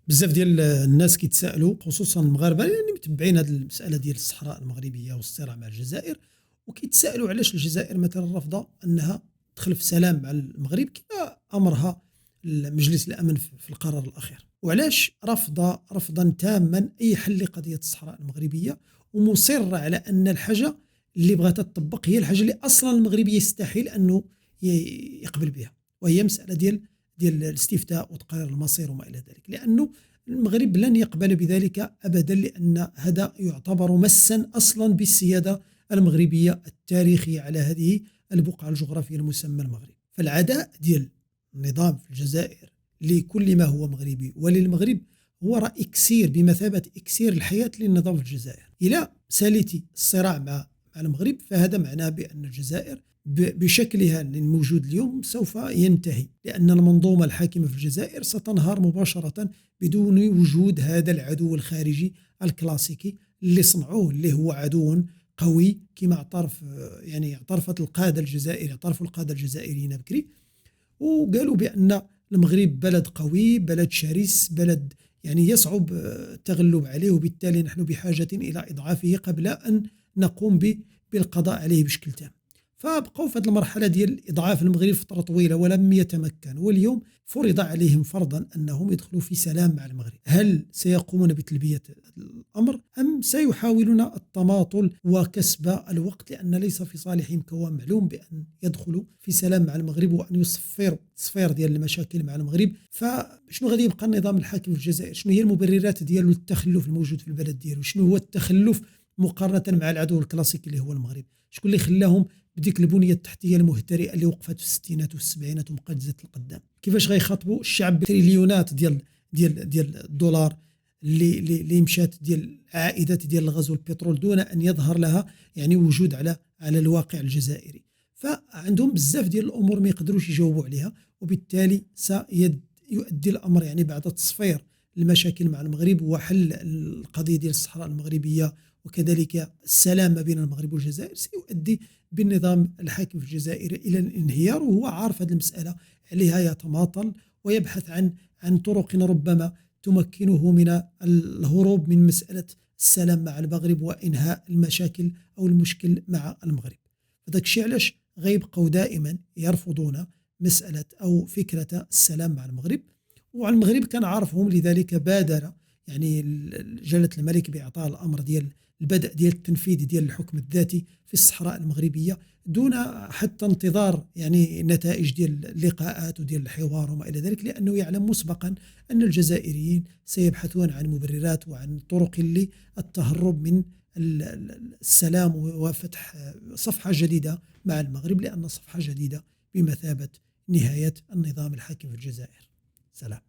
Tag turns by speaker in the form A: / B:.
A: بزاف ديال الناس كيتسائلوا خصوصا المغاربه اللي متبعين هذه المساله ديال الصحراء المغربيه والصراع مع الجزائر، وكيتسائلوا علاش الجزائر مثلا رافضه انها تدخل في سلام مع المغرب كما امرها مجلس الامن في القرار الاخير، وعلاش رافضه رفضا تاما اي حل لقضيه الصحراء المغربيه، ومصره على ان الحاجه اللي بغات تطبق هي الحاجه اللي اصلا المغرب يستحيل انه يقبل بها، وهي مساله ديال الاستفتاء وتقرير المصير وما الى ذلك، لانه المغرب لن يقبل بذلك ابدا، لان هذا يعتبر مسا اصلا بالسياده المغربيه التاريخيه على هذه البقعه الجغرافيه المسمى المغرب. فالعداء ديال النظام في الجزائر لكل ما هو مغربي وللمغرب هو راه اكسير بمثابه اكسير الحياه للنظام في الجزائر. الى ساليتي الصراع مع المغرب فهذا معناه بان الجزائر بشكلها الموجود اليوم سوف ينتهي، لأن المنظومة الحاكمة في الجزائر ستنهار مباشرة بدون وجود هذا العدو الخارجي الكلاسيكي اللي صنعوه، اللي هو عدو قوي كما اعترفت القادة الجزائريين، اعترفوا القادة الجزائريين بكري وقالوا بأن المغرب بلد قوي، بلد شرس، بلد يصعب التغلب عليه، وبالتالي نحن بحاجة إلى إضعافه قبل أن نقوم بالقضاء عليه بشكل تام. فبقوا في هذه المرحلة ديال إضعاف المغرب فترة طويلة ولم يتمكن، واليوم فرض عليهم فرضا أنهم يدخلوا في سلام مع المغرب. هل سيقومون بتلبية الأمر أم سيحاولون التماطل وكسب الوقت، لأن ليس في صالحهم كما معلوم بأن يدخلوا في سلام مع المغرب وأن يصفروا تصفير ديال المشاكل مع المغرب. فشنو غادي يبقى النظام الحاكم في الجزائر؟ شنو هي المبررات ديالو التخلف الموجود في البلد ديالو؟ شنو هو التخلف مقارنة مع العدو الكلاسيكي اللي هو المغرب؟ شكون اللي خلاهم بديك البنيه التحتيه المهترئه اللي وقفت في الستينات والسبعينات وبقات زادت القدام؟ كيفاش غيخاطبوا الشعب بتريليونات ديال الدولار اللي مشات ديال عائدات ديال الغاز والبترول دون ان يظهر لها وجود على الواقع الجزائري؟ فعندهم بزاف ديال الامور ما يقدروش يجاوبوا عليها، وبالتالي سيؤدي الامر بعد تصفير المشاكل مع المغرب وحل القضيه ديال الصحراء المغربيه وكذلك السلام ما بين المغرب والجزائر، سيؤدي بالنظام الحاكم في الجزائر إلى الانهيار، وهو عارف هذه المسألة، عليها يتماطل ويبحث عن طرق ربما تمكنه من الهروب من مسألة السلام مع المغرب وإنهاء المشاكل أو المشكل مع المغرب. فذاك الشيء علاش غيبقوا دائما يرفضون مسألة أو فكرة السلام مع المغرب، وعلى المغرب كان عارفهم، لذلك بادر جلالة الملك بإعطاء الأمر ديال البدء ديال التنفيذ ديال الحكم الذاتي في الصحراء المغربية دون حتى انتظار نتائج ديال اللقاءات وديال الحوار وما إلى ذلك، لأنه يعلم مسبقا أن الجزائريين سيبحثون عن مبررات وعن طرق للتهرب من السلام وفتح صفحة جديدة مع المغرب، لأن صفحة جديدة بمثابة نهاية النظام الحاكم في الجزائر. سلام.